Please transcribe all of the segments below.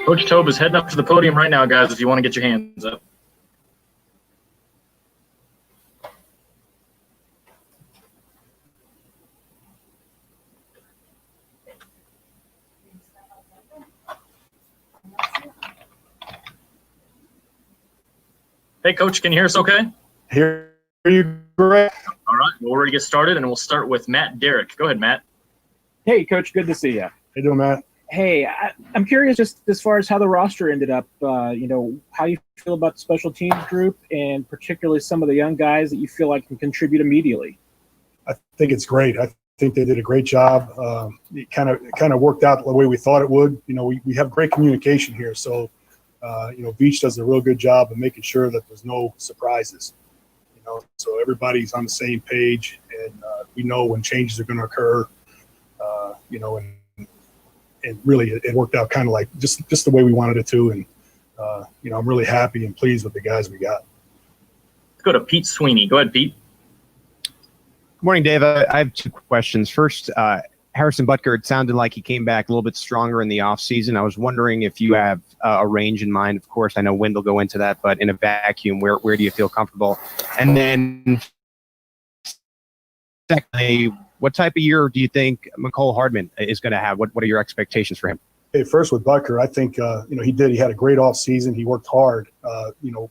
Coach Tobe is heading up to the podium right now, guys, if you want to get your hands up. Hey, Coach, can you hear us okay? Hear you great. All right, well, we're ready to get started, and we'll start with Matt Derrick. Go ahead, Matt. Hey, Coach, good to see you. How you doing, Matt? Hey, I'm curious just as far as how the roster ended up, how you feel about the special teams group and particularly some of the young guys that you feel like can contribute immediately. I think it's great. I think they did a great job. It kind of worked out the way we thought it would. We have great communication here, so Beach does a real good job of making sure that there's no surprises. So everybody's on the same page, and we know when changes are going to occur. And really it worked out kind of like just the way we wanted it to. And, I'm really happy and pleased with the guys we got. Let's go to Pete Sweeney. Go ahead, Pete. Good morning, Dave. I have two questions. First, Harrison Butker, it sounded like he came back a little bit stronger in the offseason. I was wondering if you have a range in mind. Of course, I know Wind will go into that, but in a vacuum, where do you feel comfortable? And then secondly, what type of year do you think McCole Hardman is going to have? What are your expectations for him? Hey, first with Butker, I think, he had a great off season. He worked hard,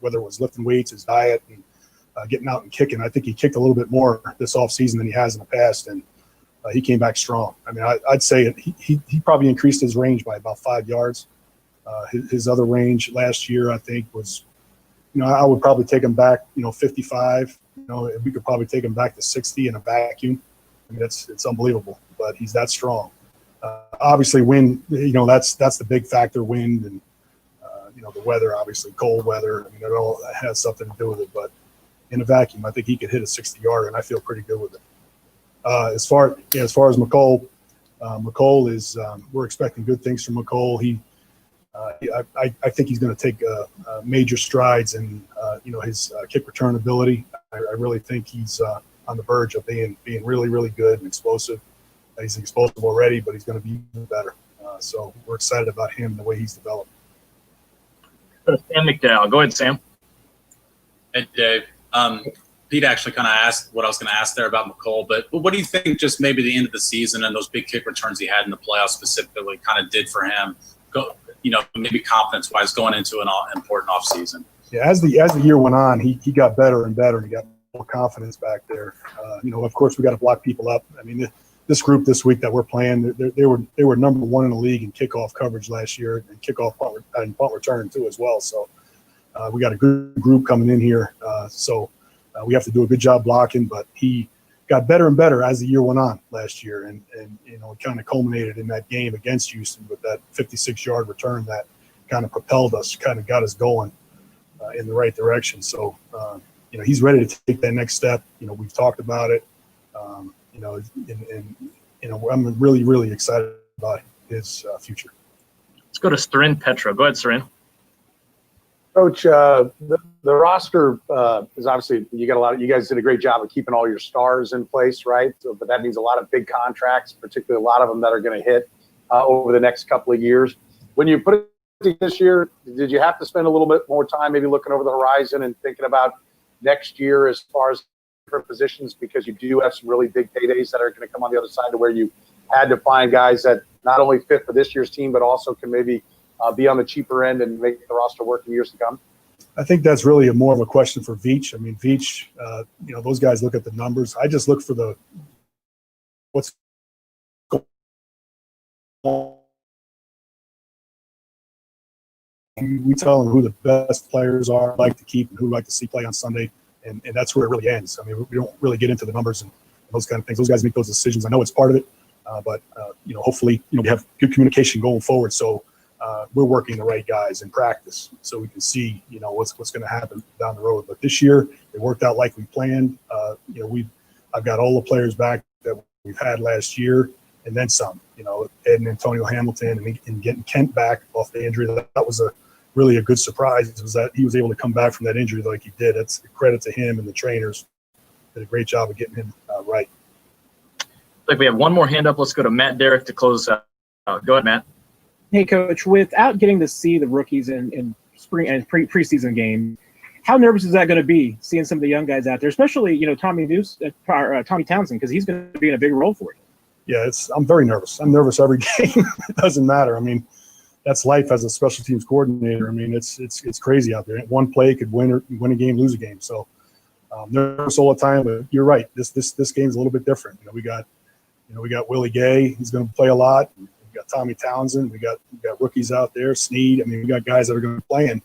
whether it was lifting weights, his diet, and getting out and kicking. I think he kicked a little bit more this off season than he has in the past. And he came back strong. I mean, I'd say he probably increased his range by about 5 yards. His other range last year, I think, was, I would probably take him back, 55. We could probably take him back to 60 in a vacuum. I mean, it's unbelievable, but he's that strong. Obviously, wind, that's the big factor, wind and, the weather, obviously, cold weather. I mean, it all has something to do with it. But in a vacuum, I think he could hit a 60-yarder, and I feel pretty good with it. As far as McCole, McCole is we're expecting good things from McCole. I think he's going to take major strides in his kick return ability. I really think he's on the verge of being really, really good and explosive. He's explosive already, but he's going to be even better. So we're excited about him and the way he's developed. Sam McDowell. Go ahead, Sam. Hey, Dave. Pete actually kind of asked what I was going to ask there about McCole, but what do you think just maybe the end of the season and those big kick returns he had in the playoffs specifically kind of did for him, maybe confidence-wise going into an important offseason? Yeah, as the year went on, he got better and better, and he got more confidence back there. Of course, we got to block people up. I mean, this group this week that we're playing, they were number one in the league in kickoff coverage last year, and kickoff punt return too as well. So we got a good group coming in here. We have to do a good job blocking, but he got better and better as the year went on last year, and it kind of culminated in that game against Houston with that 56-yard return that kind of propelled us, kind of got us going in the right direction. So he's ready to take that next step. We've talked about it. I'm really, really excited about his future. Let's go to Tyrann Petra. Go ahead, Tyrann. Coach, the roster is obviously you guys did a great job of keeping all your stars in place, right? But that means a lot of big contracts, particularly a lot of them that are going to hit over the next couple of years. When you put it this year, did you have to spend a little bit more time maybe looking over the horizon and thinking about next year as far as different positions, because you do have some really big paydays that are going to come on the other side to where you had to find guys that not only fit for this year's team, but also can maybe be on the cheaper end and make the roster work in years to come? I think that's really more of a question for Veach. I mean, Veach, those guys look at the numbers. I just look for what's going on. We tell them who the best players are, like to keep, and who like to see play on Sunday, and that's where it really ends. I mean, we don't really get into the numbers and those kind of things. Those guys make those decisions. I know it's part of it, but hopefully, we have good communication going forward. So we're working the right guys in practice, so we can see, what's going to happen down the road. But this year, it worked out like we planned. I've got all the players back that we've had last year, and then some. Ed and Antonio Hamilton, and getting Kent back off the injury. That was really a good surprise. Was that he was able to come back from that injury like he did. That's a credit to him and the trainers. Did a great job of getting him right. Like we have one more hand up. Let's go to Matt Derrick to close out. Go ahead, Matt. Hey, Coach, without getting to see the rookies in spring and preseason games, how nervous is that going to be seeing some of the young guys out there, especially Tommy Townsend, because he's going to be in a big role for you. Yeah, I'm very nervous. I'm nervous every game. It doesn't matter. I mean, that's life as a special teams coordinator. I mean, it's crazy out there. One play could win a game, lose a game. So nervous all the time. But you're right. This game's a little bit different. We got Willie Gay. He's going to play a lot. We got Tommy Townsend. We got rookies out there. Snead. I mean, we got guys that are going to be playing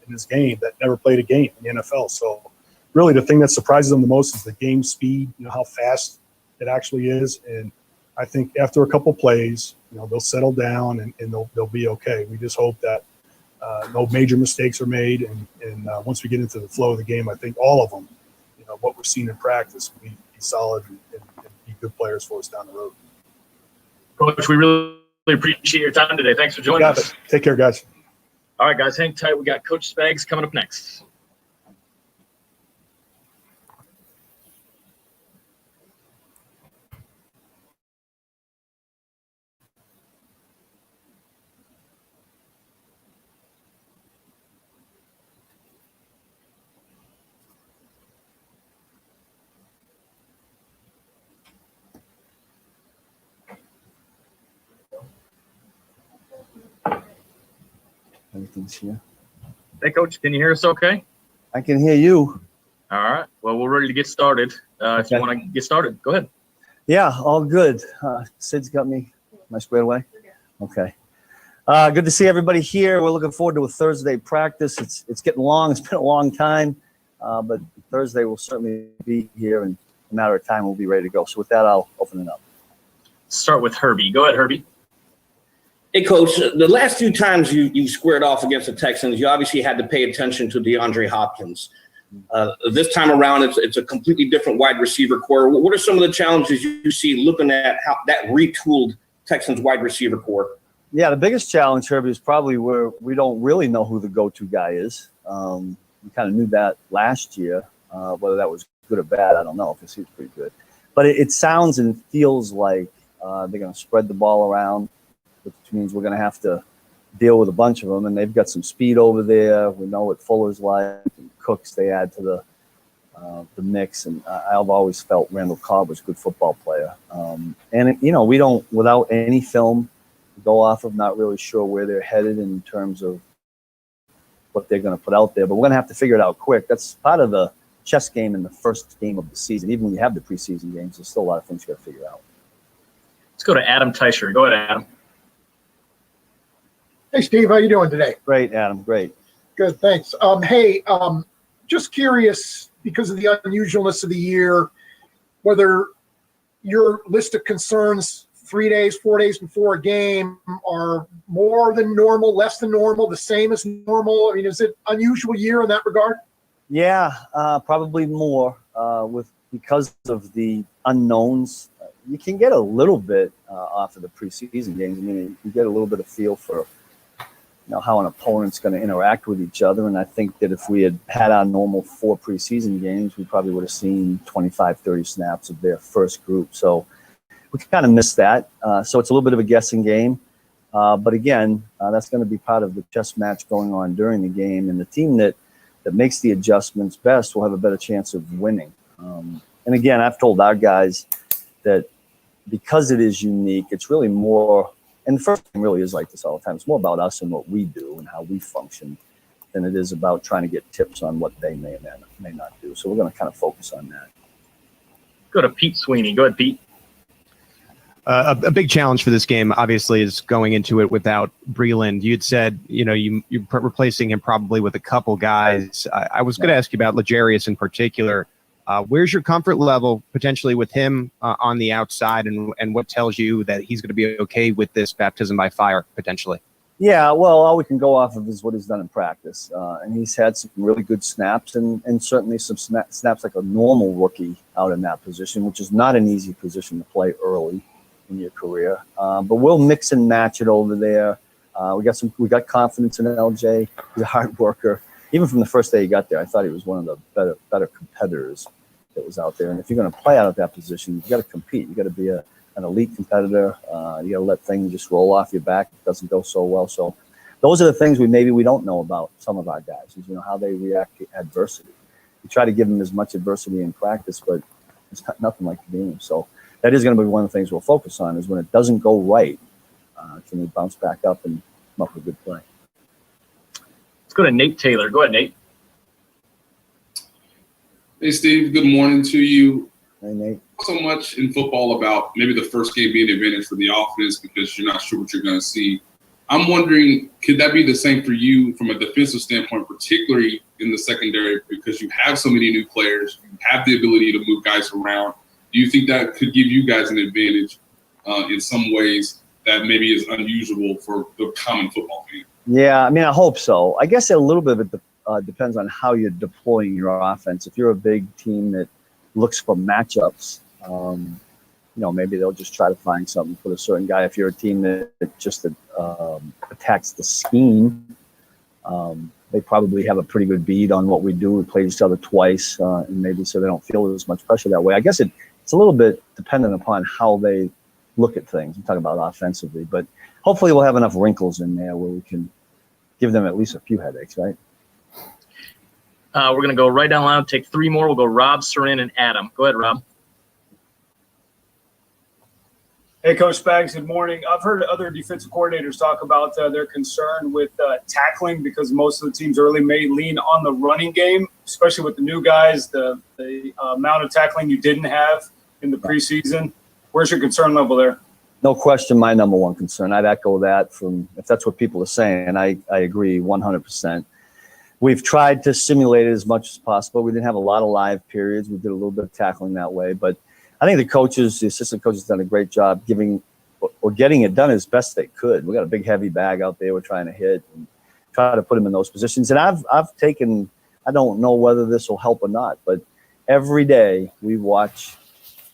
in this game that never played a game in the NFL. So really, the thing that surprises them the most is the game speed. How fast it actually is. And I think after a couple plays, they'll settle down and they'll be okay. We just hope that no major mistakes are made. And once we get into the flow of the game, I think all of them, what we're seeing in practice, will be solid and be good players for us down the road. Coach, we really appreciate your time today. Thanks for joining us. Take care, guys. All right, guys, hang tight. We got Coach Spags coming up next. Everything's here. Hey, Coach, can you hear us okay? I can hear you. All right. Well, we're ready to get started. If you want to get started, go ahead. Yeah, all good. Sid's got me. Am I squared away? Okay. Good to see everybody here. We're looking forward to a Thursday practice. It's getting long. It's been a long time, but Thursday will certainly be here, and in a matter of time, we'll be ready to go. So with that, I'll open it up. Start with Herbie. Go ahead, Herbie. Hey, Coach, the last few times you squared off against the Texans, you obviously had to pay attention to DeAndre Hopkins. This time around, it's a completely different wide receiver core. What are some of the challenges you see looking at how that retooled Texans wide receiver core? Yeah, the biggest challenge, Herbie, is probably where we don't really know who the go-to guy is. We kind of knew that last year. Whether that was good or bad, I don't know, because he was pretty good. But it sounds and feels like they're going to spread the ball around, which means we're going to have to deal with a bunch of them. And they've got some speed over there. We know what Fuller's like, and Cooks they add to the mix. And I've always felt Randall Cobb was a good football player. We don't, without any film, go off of, not really sure where they're headed in terms of what they're going to put out there. But we're going to have to figure it out quick. That's part of the chess game in the first game of the season. Even when you have the preseason games, there's still a lot of things you got to figure out. Let's go to Adam Teicher. Go ahead, Adam. Hey, Steve, how you doing today? Great, Adam. Great. Good, thanks. Just curious, because of the unusualness of the year, whether your list of concerns 3 days, 4 days before a game are more than normal, less than normal, the same as normal? I mean, is it unusual year in that regard? Yeah, probably more because of the unknowns. You can get a little bit off of the preseason games. I mean, you get a little bit of feel for how an opponent's going to interact with each other. And I think that if we had our normal 4 preseason games, we probably would have seen 25, 30 snaps of their first group. So we kind of missed that. So it's a little bit of a guessing game. But again, that's going to be part of the chess match going on during the game. And the team that makes the adjustments best will have a better chance of winning. And again, I've told our guys that because it is unique, it's really more, and the first game really is like this all the time, it's more about us and what we do and how we function than it is about trying to get tips on what they may not do. So we're going to kind of focus on that. Go to Pete Sweeney. Go ahead, Pete. A big challenge for this game, obviously, is going into it without Breeland. You'd said, you're replacing him probably with a couple guys. I was going to ask you about L'Jarius in particular. Where's your comfort level potentially with him on the outside, and what tells you that he's going to be okay with this baptism by fire potentially? Yeah, well, all we can go off of is what he's done in practice. And he's had some really good snaps and certainly some snaps like a normal rookie out in that position, which is not an easy position to play early in your career. But we'll mix and match it over there. We got confidence in LJ. He's a hard worker. Even from the first day he got there, I thought he was one of the better competitors that was out there. And if you're going to play out of that position, you've got to compete. You've got to be a an elite competitor. You got to let things just roll off your back. It doesn't go so well. So those are the things we don't know about some of our guys, is, how they react to adversity. We try to give them as much adversity in practice, but it's nothing like the game. So that is going to be one of the things we'll focus on, is when it doesn't go right, can we bounce back up and come up with a good play. Let's go to Nate Taylor. Go ahead, Nate. Hey, Steve. Good morning to you. Hey, Nate. So much in football about maybe the first game being an advantage for the offense because you're not sure what you're going to see. I'm wondering, could that be the same for you from a defensive standpoint, particularly in the secondary, because you have so many new players, you have the ability to move guys around. Do you think that could give you guys an advantage in some ways that maybe is unusual for the common football fan? Yeah, I mean, I hope so. I guess a little bit of it depends on how you're deploying your offense. If you're a big team that looks for matchups, maybe they'll just try to find something for a certain guy. If you're a team that just attacks the scheme, they probably have a pretty good bead on what we do. We play each other twice, and maybe so they don't feel as much pressure that way. I guess it's a little bit dependent upon how they look at things. I'm talking about offensively, but hopefully we'll have enough wrinkles in there where we can give them at least a few headaches, right? We're going to go right down the line, take three more. We'll go Rob, Tyrann, and Adam. Go ahead, Rob. Hey, Coach Spags, good morning. I've heard other defensive coordinators talk about their concern with tackling because most of the teams early may lean on the running game, especially with the new guys, the amount of tackling you didn't have in the preseason. Where's your concern level there? No question, my number one concern. I'd echo that if that's what people are saying. I agree 100%. We've tried to simulate it as much as possible. We didn't have a lot of live periods. We did a little bit of tackling that way, but I think the assistant coaches done a great job getting it done as best they could. We got a big heavy bag out there we're trying to hit and try to put them in those positions. And I've taken, I don't know whether this will help or not, but every day we watch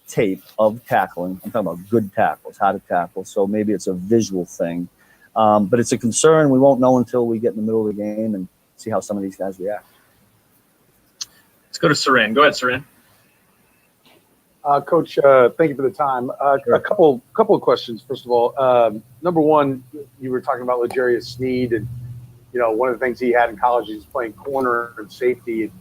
tape of tackling. I'm talking about good tackles, how to tackle. So maybe it's a visual thing, but it's a concern. We won't know until we get in the middle of the game and see how some of these guys react. Let's go to Tyrann. Go ahead, Tyrann. Coach, thank you for the time. Sure. A couple of questions. First of all, number one, you were talking about L'Jarius Sneed, and one of the things he had in college is playing corner and safety.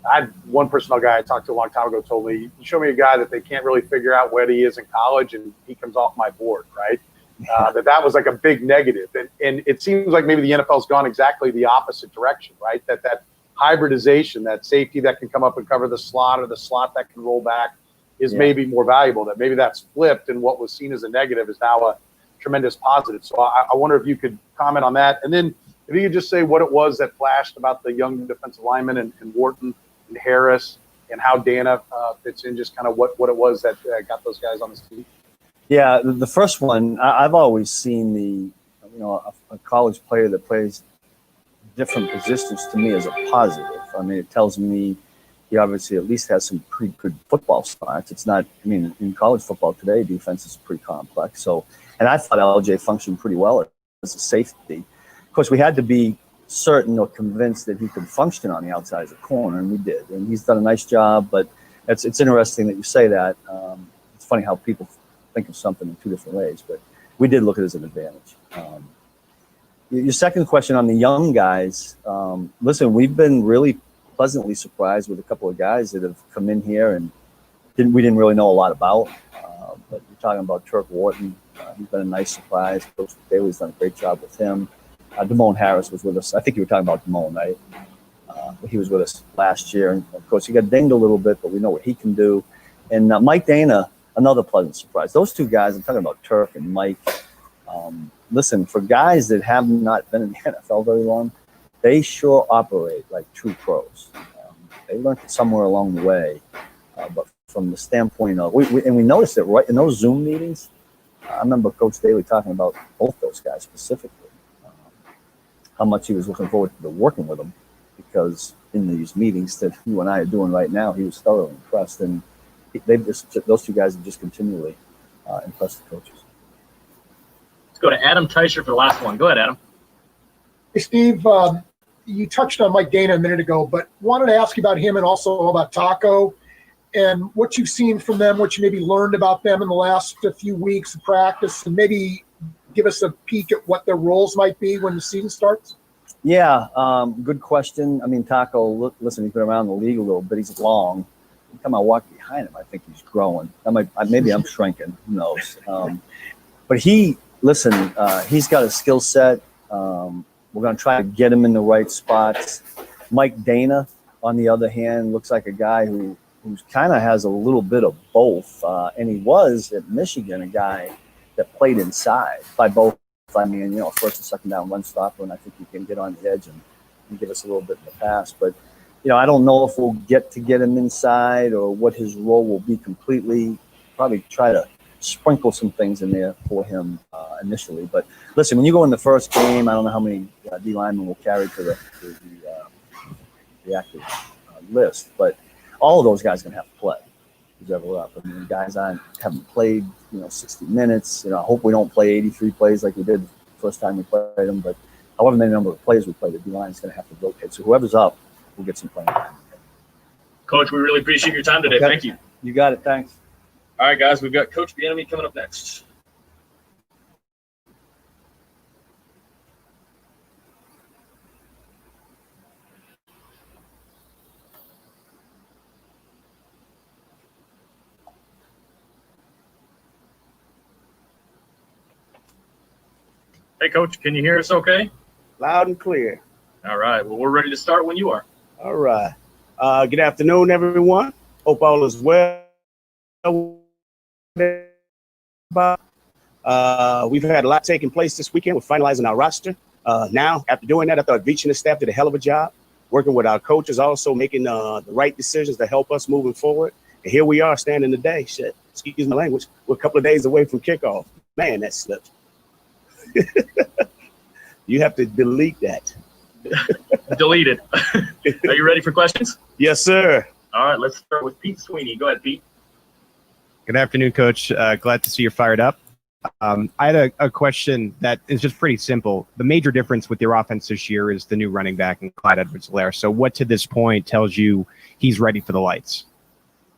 I had one personnel guy I talked to a long time ago told me, "You show me a guy that they can't really figure out where he is in college, and he comes off my board." Right? That was like a big negative, and it seems like maybe the NFL's gone exactly the opposite direction. Right? That hybridization, that safety that can come up and cover the slot, or the slot that can roll back, is maybe more valuable. That maybe that's flipped, and what was seen as a negative is now a tremendous positive. So I wonder if you could comment on that, and then if you could just say what it was that flashed about the young defensive lineman and Wharton and Harris, and how Dana fits in, just kind of what it was that got those guys on the team. Yeah, the first one, I've always seen a college player that plays different positions to me as a positive. I mean, it tells me he obviously at least has some pretty good football smarts. It's not, in college football today, defense is pretty complex. So, and I thought LJ functioned pretty well as a safety. Of course, we had to be certain or convinced that he could function on the outside as a corner, and we did. And he's done a nice job, but it's interesting that you say that. It's funny how people think of something in two different ways, but we did look at it as an advantage. Your second question on the young guys, listen, we've been really pleasantly surprised with a couple of guys that have come in here and we didn't really know a lot about. But you're talking about Turk Wharton. He's been a nice surprise. Coach Daly's done a great job with him. Damone Harris was with us. I think you were talking about Damone, right? He was with us last year. And, of course, he got dinged a little bit, but we know what he can do. And Mike Dana, another pleasant surprise. Those two guys, I'm talking about Turk and Mike. Listen, for guys that have not been in the NFL very long, they sure operate like true pros. They learned it somewhere along the way. But from the standpoint of, we noticed it right in those Zoom meetings. I remember Coach Daly talking about both those guys specifically, how much he was looking forward to working with them, because in these meetings that you and I are doing right now, he was thoroughly impressed. And those two guys have just continually impressed the coaches. Let's go to Adam Teicher for the last one. Go ahead, Adam. Hey, Steve, you touched on Mike Dana a minute ago, but wanted to ask you about him and also about Taco. and what you've seen from them, what you maybe learned about them in the last few weeks of practice, and maybe give us a peek at what their roles might be when the season starts? Yeah, good question. I mean, Taco, listen, he's been around the league a little bit. He's long. Every time I walk behind him, I think he's growing. Maybe I'm shrinking. Who knows? But he's got a skill set. We're going to try to get him in the right spots. Mike Dana, on the other hand, looks like a guy who kind of has a little bit of both. And he was at Michigan a guy that played inside. By both, I mean, first and second down run stopper, and I think he can get on the edge and give us a little bit in the pass. But, I don't know if we'll get him inside or what his role will be completely. Probably try to sprinkle some things in there for him initially. But listen, when you go in the first game, I don't know how many D linemen will carry to the active list, but all of those guys are going to have to play. Who's ever up? I mean, guys haven't played, 60 minutes. I hope we don't play 83 plays like we did the first time we played them. But however many number of plays we play, the D line is going to have to rotate. So whoever's up will get some playing time. Coach, we really appreciate your time today. Okay. Thank you. You got it. Thanks. All right, guys, we've got Coach Bieniemy coming up next. Hey, Coach, can you hear us okay? Loud and clear. All right. Well, we're ready to start when you are. All right. Good afternoon, everyone. Hope all is well. We've had a lot taking place this weekend. We're finalizing our roster. Now, after doing that, I thought Veach and the staff did a hell of a job working with our coaches, also making the right decisions to help us moving forward. And here we are standing today. Shit, excuse my language. We're a couple of days away from kickoff. Man, that slipped. You have to delete that. Delete it. Are you ready for questions? Yes, sir. All right, let's start with Pete Sweeney. Go ahead, Pete. Good afternoon, Coach. Glad to see you're fired up. I had a question that is just pretty simple. The major difference with your offense this year is the new running back in Clyde Edwards-Helaire. So what to this point tells you he's ready for the lights?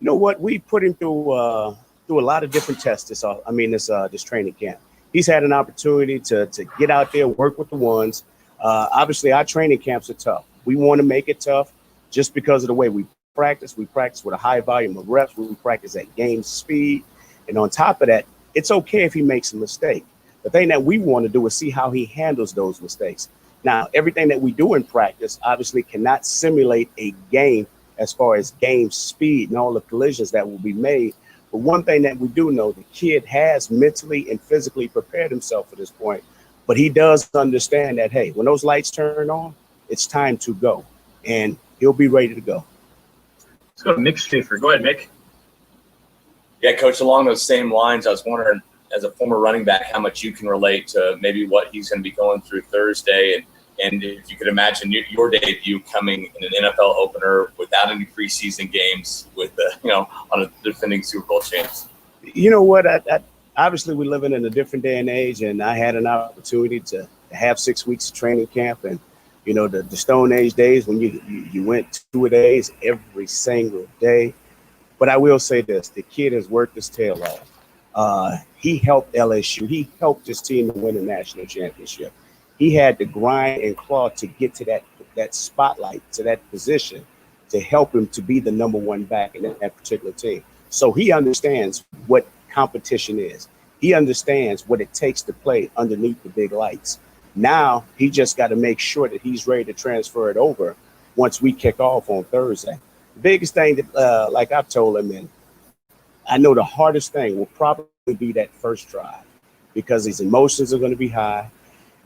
You know what? We put him through a lot of different tests this training camp. He's had an opportunity to get out there, work with the ones. Obviously, our training camps are tough. We want to make it tough just because of the way we practice. We practice with a high volume of reps. We practice at game speed. And on top of that, it's okay if he makes a mistake. The thing that we want to do is see how he handles those mistakes. Now, everything that we do in practice obviously cannot simulate a game as far as game speed and all the collisions that will be made. But one thing that we do know, the kid has mentally and physically prepared himself for this point. But he does understand that, hey, when those lights turn on, it's time to go. And he'll be ready to go. Let's go to Mick Schaefer. Go ahead, Mick. Yeah, Coach, along those same lines, I was wondering, as a former running back, how much you can relate to maybe what he's going to be going through Thursday. And if you could imagine your debut coming in an NFL opener without any preseason games with, on a defending Super Bowl champs. You know what? Obviously, we're living in a different day and age, and I had an opportunity to have 6 weeks of training camp. And, the Stone Age days when you went 2 days every single day. But I will say this, the kid has worked his tail off. He helped LSU. He helped his team to win a national championship. He had to grind and claw to get to that spotlight, to that position, to help him to be the number one back in that particular team. So he understands what competition is. He understands what it takes to play underneath the big lights. Now he just got to make sure that he's ready to transfer it over once we kick off on Thursday. The biggest thing that, like I've told him, and I know the hardest thing will probably be that first drive because his emotions are going to be high.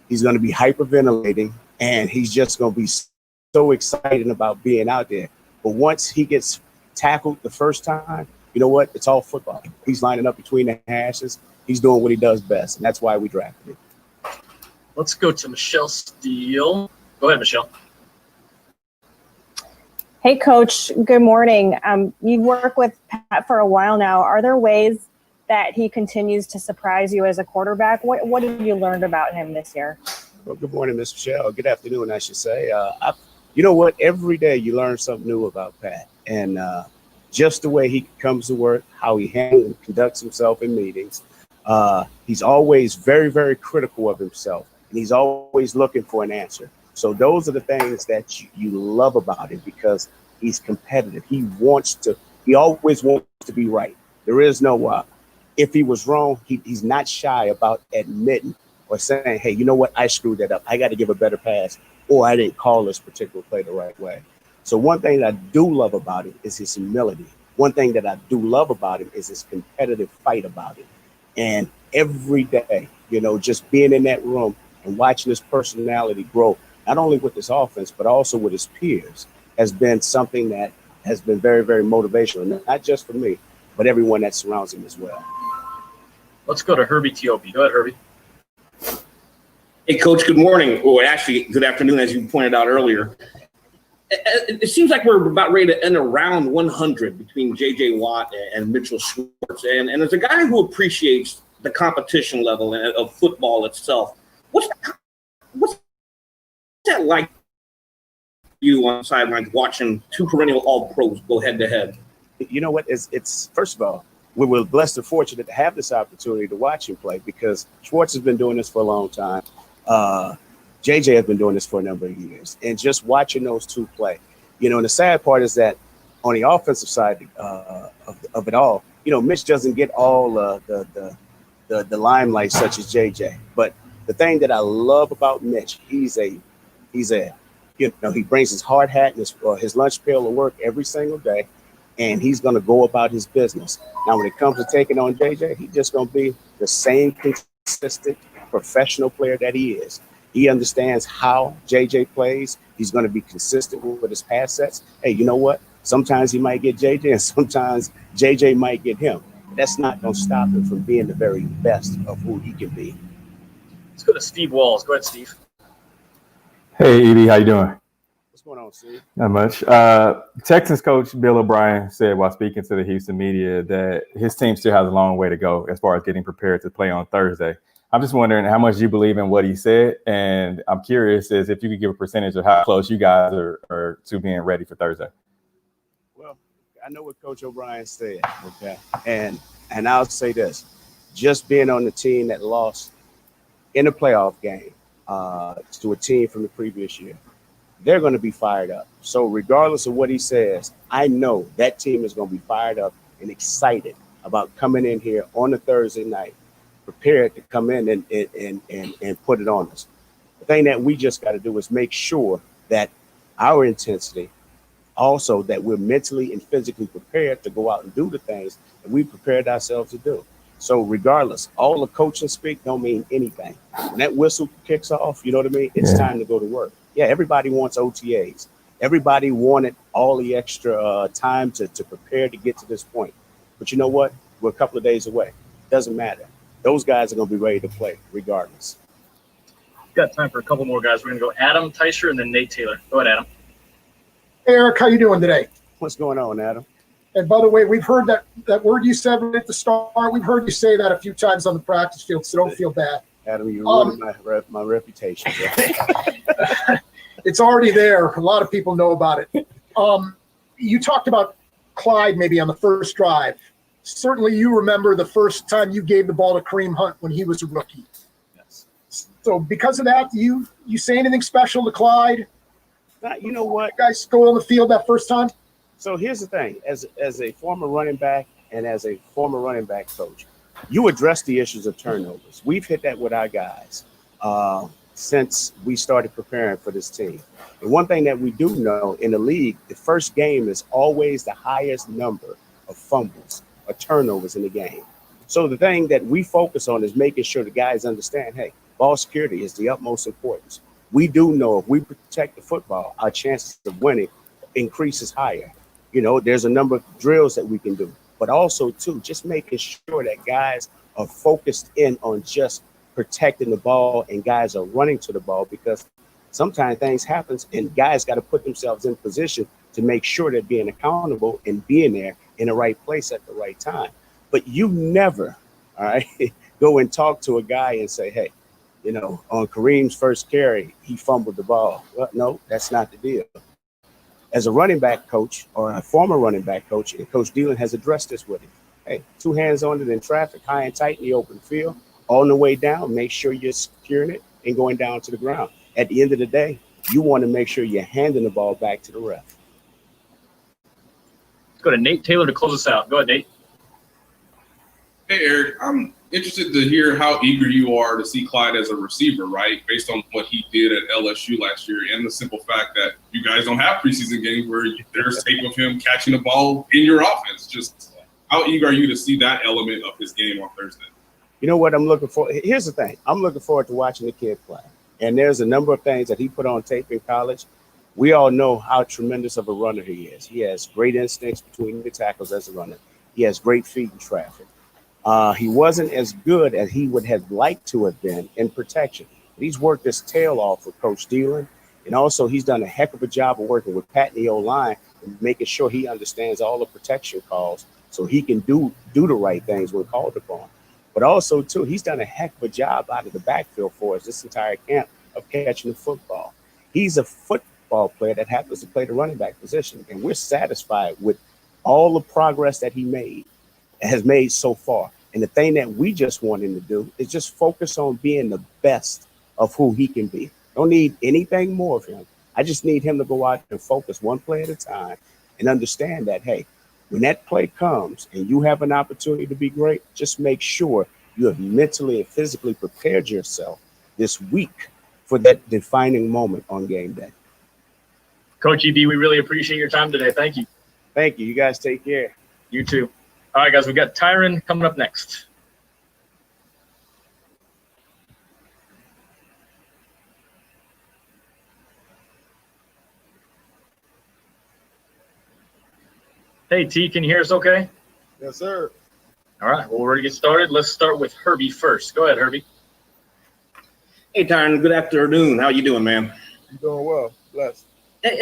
He's going to be hyperventilating, and he's just going to be so excited about being out there. But once he gets tackled the first time, you know what? It's all football. He's lining up between the hashes. He's doing what he does best, and that's why we drafted him. Let's go to Michelle Steele. Go ahead, Michelle. Hey, Coach. Good morning. You've worked with Pat for a while now. Are there ways that he continues to surprise you as a quarterback? What have you learned about him this year? Well, good morning, Miss Michelle. Good afternoon, I should say. You know what? Every day you learn something new about Pat. And just the way he comes to work, how he handles and conducts himself in meetings. He's always very, very critical of himself, and he's always looking for an answer. So those are the things that you love about him, because he's competitive. He always wants to be right. There is no, if he was wrong, he's not shy about admitting or saying, hey, you know what? I screwed that up. I got to give a better pass, or I didn't call this particular play the right way. So one thing that I do love about him is his humility. One thing that I do love about him is his competitive fight about it. And every day, just being in that room and watching his personality grow, not only with his offense, but also with his peers, has been something that has been very, very motivational, not just for me, but everyone that surrounds him as well. Let's go to Herbie Tiopi. Go ahead, Herbie. Hey, Coach, good morning. Or actually, good afternoon, as you pointed out earlier. It seems like we're about ready to end around 100 between J.J. Watt and Mitchell Schwartz. And as a guy who appreciates the competition level of football itself, what's that like you on the sidelines watching two perennial All-Pros go head-to-head? You know what? It's first of all, we were blessed and fortunate to have this opportunity to watch him play, because Schwartz has been doing this for a long time. JJ has been doing this for a number of years, and just watching those two play, and the sad part is that on the offensive side of it all, Mitch doesn't get all the limelight such as JJ. But the thing that I love about Mitch, he brings his hard hat and his lunch pail to work every single day, and he's going to go about his business. Now, when it comes to taking on JJ, he's just going to be the same consistent professional player that he is. He understands how JJ plays. He's going to be consistent with his pass sets. Hey, you know what? Sometimes he might get JJ, and sometimes JJ might get him. That's not going to stop him from being the very best of who he can be. Let's go to Steve Walls. Go ahead, Steve. Hey, Edie, how you doing? What's going on, Steve? Not much. Texans coach Bill O'Brien said while speaking to the Houston media that his team still has a long way to go as far as getting prepared to play on Thursday. I'm just wondering how much you believe in what he said, and I'm curious if you could give a percentage of how close you guys are to being ready for Thursday. Well, I know what Coach O'Brien said, okay, and I'll say this: just being on the team that lost in a playoff game to a team from the previous year, they're going to be fired up. So regardless of what he says, I know that team is going to be fired up and excited about coming in here on a Thursday night, prepared to come in and put it on us. The thing that we just got to do is make sure that our intensity, also that we're mentally and physically prepared to go out and do the things that we prepared ourselves to do. So regardless, all the coaching speak don't mean anything. When that whistle kicks off, you know what I mean? It's time to go to work. Yeah, everybody wants OTAs. Everybody wanted all the extra time to prepare to get to this point. But you know what? We're a couple of days away. Doesn't matter. Those guys are going to be ready to play regardless. We've got time for a couple more guys. We're going to go Adam Teicher and then Nate Taylor. Go ahead, Adam. Hey, Eric, how you doing today? What's going on, Adam? And by the way, we've heard that word you said at the start. We've heard you say that a few times on the practice field, so don't feel bad. Adam, you ruined my reputation. It's already there. A lot of people know about it. You talked about Clyde maybe on the first drive. Certainly you remember the first time you gave the ball to Kareem Hunt when he was a rookie. Yes. So because of that, do you say anything special to Clyde? You know what? Guys go on the field that first time? So here's the thing. As a former running back and as a former running back coach, you address the issues of turnovers. We've hit that with our guys since we started preparing for this team. And one thing that we do know in the league, the first game is always the highest number of fumbles or turnovers in the game. So the thing that we focus on is making sure the guys understand, hey, ball security is the utmost importance. We do know if we protect the football, our chances of winning increases higher. There's a number of drills that we can do, but also too, just making sure that guys are focused in on just protecting the ball and guys are running to the ball, because sometimes things happen and guys got to put themselves in position to make sure they're being accountable and being there in the right place at the right time. But you never, all right, go and talk to a guy and say, hey, on Kareem's first carry, he fumbled the ball. Well, no, that's not the deal. As a running back coach or a former running back coach, and Coach Dillon has addressed this with him. Hey, 2 hands on it in traffic, high and tight in the open field. On the way down, make sure you're securing it and going down to the ground. At the end of the day, you want to make sure you're handing the ball back to the ref. Let's go to Nate Taylor to close us out. Go ahead, Nate. Hey, Eric, I'm interested to hear how eager you are to see Clyde as a receiver, right? Based on what he did at LSU last year and the simple fact that you guys don't have preseason games where there's tape of him catching the ball in your offense. Just how eager are you to see that element of his game on Thursday? You know what I'm looking for? Here's the thing. I'm looking forward to watching the kid play. And there's a number of things that he put on tape in college. We all know how tremendous of a runner he is. He has great instincts between the tackles as a runner. He has great feet in traffic. He wasn't as good as he would have liked to have been in protection. But he's worked his tail off with Coach Dillon. And also he's done a heck of a job of working with Pat in the O-line and making sure he understands all the protection calls so he can do the right things when called upon. But also, too, he's done a heck of a job out of the backfield for us this entire camp of catching the football. He's a football player that happens to play the running back position, and we're satisfied with all the progress that he has made so far. And the thing that we just want him to do is just focus on being the best of who he can be. Don't need anything more of him. I just need him to go out and focus one play at a time and understand that, hey, when that play comes and you have an opportunity to be great, just make sure you have mentally and physically prepared yourself this week for that defining moment on game day. Coach ED, we really appreciate your time today. Thank you. Thank you. You guys take care. You too. All right, guys, we've got Tyrann coming up next. Hey, T, can you hear us okay? Yes, sir. All right, well, we're ready to get started. Let's start with Herbie first. Go ahead, Herbie. Hey, Tyrann, good afternoon. How you doing, man? I'm doing well. Blessed. Hey,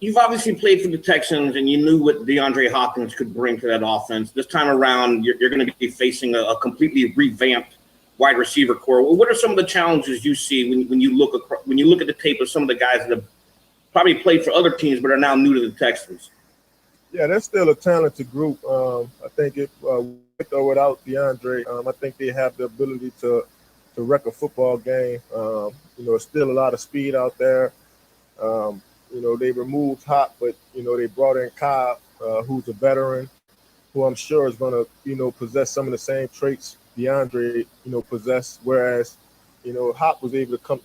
you've obviously played for the Texans, and you knew what DeAndre Hopkins could bring to that offense. This time around, you're going to be facing a completely revamped wide receiver core. Well, what are some of the challenges you see when you look at the tape of some of the guys that have probably played for other teams but are now new to the Texans? Yeah, they're still a talented group. I think with or without DeAndre, I think they have the ability to wreck a football game. There's still a lot of speed out there. They removed Hop, but, they brought in Cobb, who's a veteran, who I'm sure is going to, possess some of the same traits DeAndre, possessed, whereas, Hop was able to come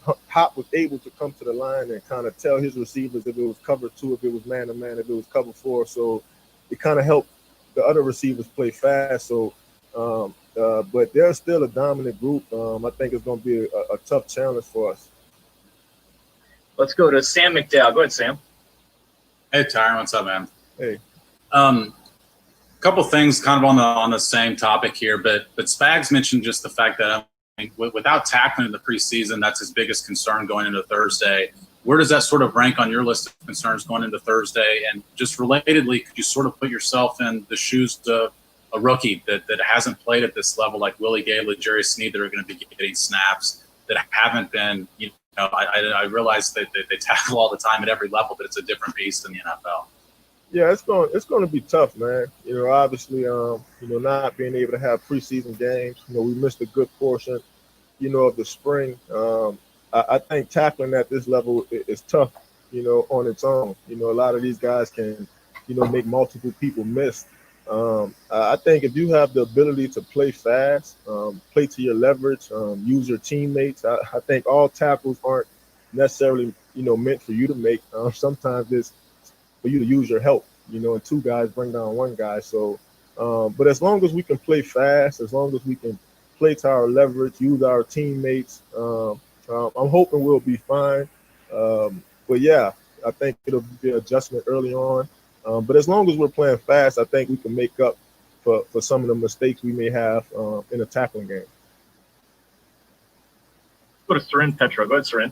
to the line and kind of tell his receivers if it was cover 2, if it was man to man, if it was cover 4. So it kind of helped the other receivers play fast. So, but they're still a dominant group. I think it's going to be a tough challenge for us. Let's go to Sam McDowell. Go ahead, Sam. Hey, Tyrann, what's up, man? Hey. Couple things kind of on the same topic here, but Spags mentioned just the fact that without tackling in the preseason, that's his biggest concern going into Thursday. Where does that sort of rank on your list of concerns going into Thursday? And just relatedly, could you sort of put yourself in the shoes of a rookie that hasn't played at this level, like Willie Gay, Jerry Sneed, that are going to be getting snaps that haven't been, I realize that they tackle all the time at every level, but it's a different beast in the NFL. Yeah, it's going to be tough, man. Obviously, not being able to have preseason games. We missed a good portion, of the spring. I think tackling at this level is tough, on its own. A lot of these guys can, make multiple people miss. I think if you have the ability to play fast, play to your leverage, use your teammates, I think all tackles aren't necessarily, meant for you to make. Sometimes it's for you to use your help, and 2 guys bring down 1 guy. So, but as long as we can play fast, as long as we can play to our leverage, use our teammates, I'm hoping we'll be fine. But yeah, I think it'll be an adjustment early on. But as long as we're playing fast, I think we can make up for some of the mistakes we may have in a tackling game. Go to Tyrann Petro. Go ahead, Tyrann.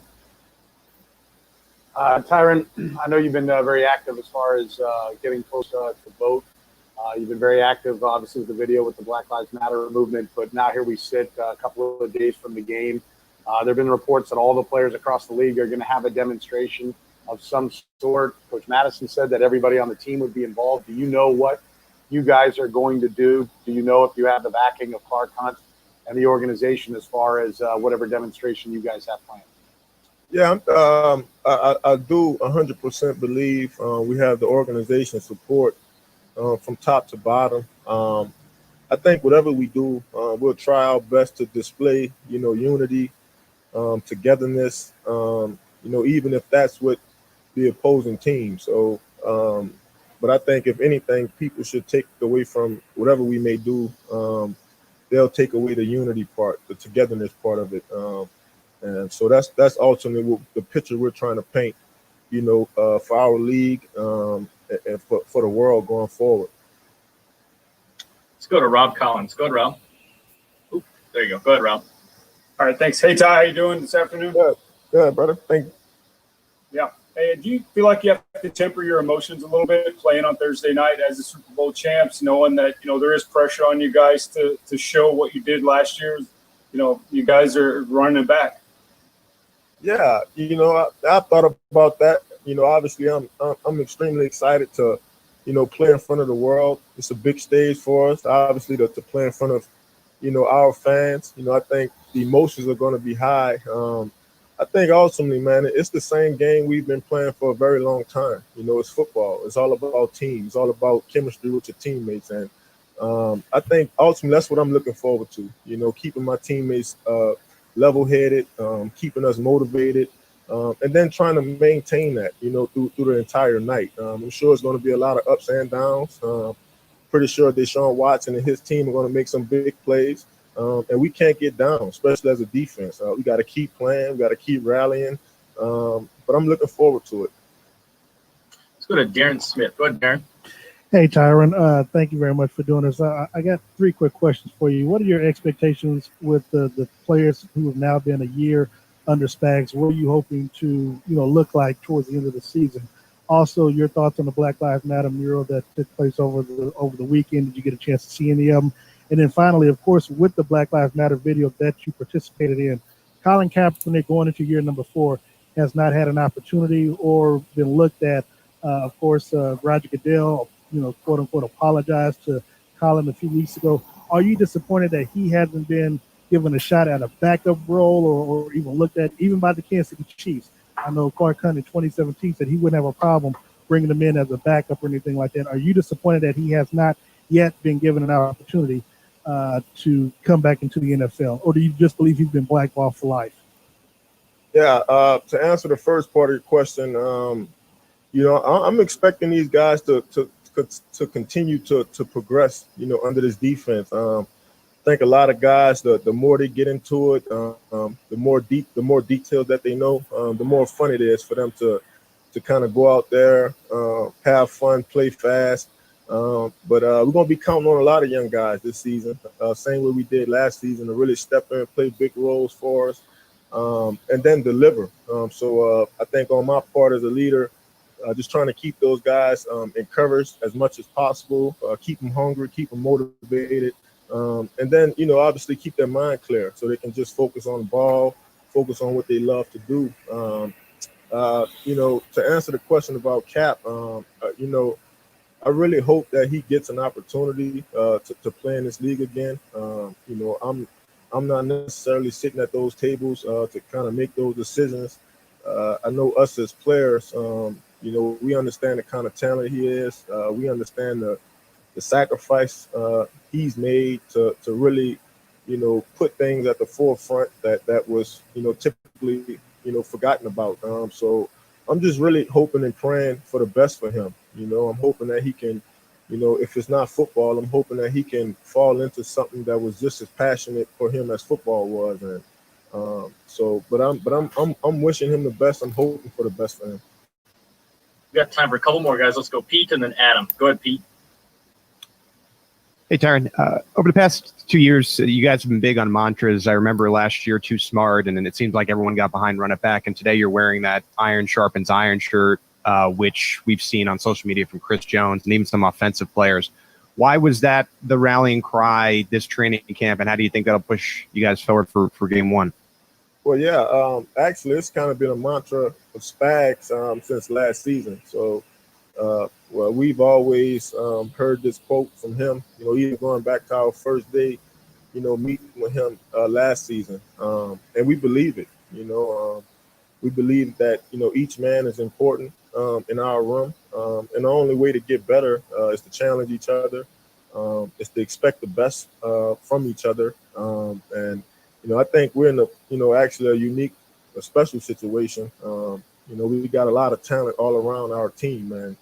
Tyrann, I know you've been very active as far as getting folks to vote. You've been very active, obviously, with the video with the Black Lives Matter movement. But now here we sit a couple of days from the game. There have been reports that all the players across the league are going to have a demonstration. of some sort. Coach Madison said that everybody on the team would be involved. Do you know what you guys are going to do? Do you know if you have the backing of Clark Hunt and the organization as far as whatever demonstration you guys have planned? Yeah, I do 100% believe we have the organization support from top to bottom. I think whatever we do, we'll try our best to display, unity, togetherness, even if that's with the opposing team. So, but I think if anything, people should take away from whatever we may do. They'll take away the unity part, the togetherness part of it. And so that's ultimately the picture we're trying to paint, for our league and for the world going forward. Let's go to Rob Collins. Go ahead, Rob. Oop, there you go. Go ahead, Rob. All right, thanks. Hey, Ty, how you doing this afternoon? Good, brother. Thank you. Yeah. Hey, do you feel like you have to temper your emotions a little bit playing on Thursday night as the Super Bowl champs, knowing that, there is pressure on you guys to show what you did last year? You guys are running it back. Yeah, I thought about that. Obviously I'm extremely excited to, play in front of the world. It's a big stage for us, obviously, to play in front of, our fans. I think the emotions are going to be high. I think ultimately, man, it's the same game we've been playing for a very long time. It's football. It's all about teams. It's all about chemistry with your teammates. And I think ultimately that's what I'm looking forward to, keeping my teammates level-headed, keeping us motivated, and then trying to maintain that, through the entire night. I'm sure it's going to be a lot of ups and downs. Pretty sure Deshaun Watson and his team are going to make some big plays, and we can't get down, especially as a defense. We got to keep playing. We got to keep rallying, but I'm looking forward to it. Let's go to Darren Smith. Go ahead, Darren. Hey, Tyrann. Thank you very much for doing this. I got 3 quick questions for you. What are your expectations with the players who have now been a year under Spags? What are you hoping to, look like towards the end of the season? Also, your thoughts on the Black Lives Matter mural that took place over the weekend. Did you get a chance to see any of them? And then finally, of course, with the Black Lives Matter video that you participated in, Colin Kaepernick going into year number 4 has not had an opportunity or been looked at. Of course, Roger Goodell, quote unquote, apologized to Colin a few weeks ago. Are you disappointed that he hasn't been given a shot at a backup role or even looked at even by the Kansas City Chiefs? I know Clark Hunt in 2017 said he wouldn't have a problem bringing him in as a backup or anything like that. Are you disappointed that he has not yet been given an opportunity to come back into the NFL? Or do you just believe he's been blackballed for life? Yeah, to answer the first part of your question, I'm expecting these guys to continue to progress, under this defense. I think a lot of guys, the more they get into it, the more details that they know, the more fun it is for them to kind of go out there, have fun, play fast. But we're going to be counting on a lot of young guys this season, same way we did last season, to really step in and play big roles for us, and then deliver. So I think on my part as a leader, just trying to keep those guys encouraged as much as possible, keep them hungry, keep them motivated, and then, obviously keep their mind clear so they can just focus on the ball, focus on what they love to do. To answer the question about Cap, I really hope that he gets an opportunity to play in this league again. I'm not necessarily sitting at those tables to kind of make those decisions. I know us as players, we understand the kind of talent he is. We understand the sacrifice he's made to really, put things at the forefront that was, typically, forgotten about. So I'm just really hoping and praying for the best for him. I'm hoping that he can, if it's not football, I'm hoping that he can fall into something that was just as passionate for him as football was. And I'm wishing him the best. I'm hoping for the best for him. We got time for a couple more guys. Let's go Pete and then Adam. Go ahead, Pete. Hey, Tyrann, over the past 2 years, you guys have been big on mantras. I remember last year, too smart, and then it seemed like everyone got behind run it back. And today you're wearing that iron sharpens iron shirt, which we've seen on social media from Chris Jones and even some offensive players. Why was that the rallying cry this training camp, and how do you think that'll push you guys forward for game 1? Well, yeah, actually, it's kind of been a mantra Spags since last season. So, well, we've always heard this quote from him, even going back to our first day, meeting with him last season. And we believe it, we believe that, each man is important in our room. And the only way to get better is to challenge each other. Is to expect the best from each other. And, I think we're in actually a unique, a special situation. We got a lot of talent all around our team, man.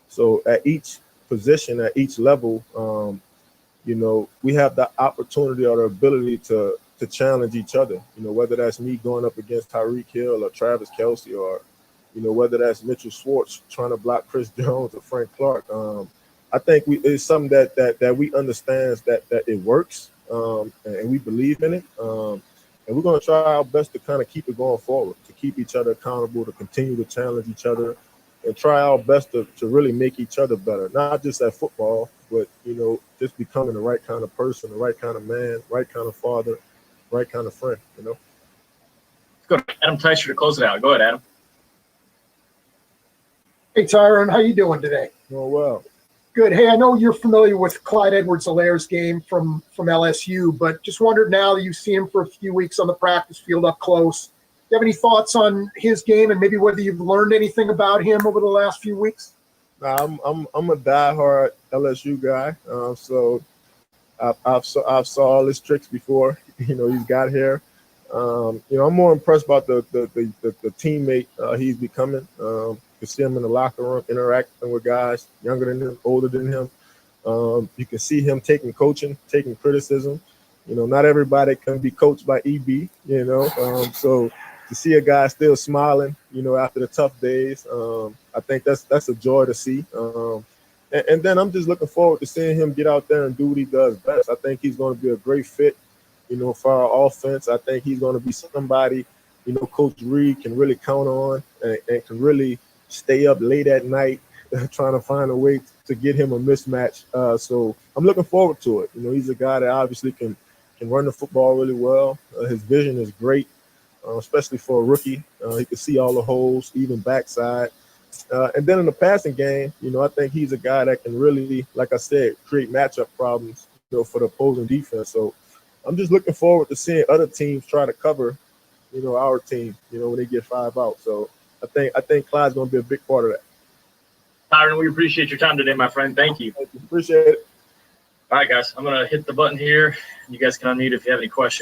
So at each position, at each level, we have the opportunity or the ability to challenge each other, whether that's me going up against Tyreek Hill or Travis Kelce, or, whether that's Mitchell Schwartz trying to block Chris Jones or Frank Clark. I think it's something that we understand that it works, and we believe in it. And we're going to try our best to kind of keep it going forward, to keep each other accountable, to continue to challenge each other, and try our best to really make each other better, not just at football, but, just becoming the right kind of person, the right kind of man, right kind of father, right kind of friend, Let's go to Adam Teicher to close it out. Go ahead, Adam. Hey, Tyrann, how you doing today? Oh, well. Good. Hey, I know you're familiar with Clyde Edwards-Helaire's game from LSU, but just wondered now that you've seen him for a few weeks on the practice field up close, do you have any thoughts on his game and maybe whether you've learned anything about him over the last few weeks? I'm a diehard LSU guy, so I've saw all his tricks before. He's got here. I'm more impressed about the teammate he's becoming. You can see him in the locker room interacting with guys younger than him, older than him. You can see him taking coaching, taking criticism. Not everybody can be coached by EB. So to see a guy still smiling, after the tough days, I think that's a joy to see. And then I'm just looking forward to seeing him get out there and do what he does best. I think he's going to be a great fit, for our offense. I think he's going to be somebody, Coach Reed can really count on and can really stay up late at night trying to find a way to get him a mismatch. So I'm looking forward to it. He's a guy that obviously can run the football really well. His vision is great, especially for a rookie. He can see all the holes, even backside. And then in the passing game, I think he's a guy that can really, like I said, create matchup problems, for the opposing defense. So I'm just looking forward to seeing other teams try to cover, our team, when they get 5 out. So I think Clyde's going to be a big part of that. Tyrann, we appreciate your time today, my friend. Thank you. Appreciate it. All right, guys. I'm going to hit the button here. You guys can unmute if you have any questions.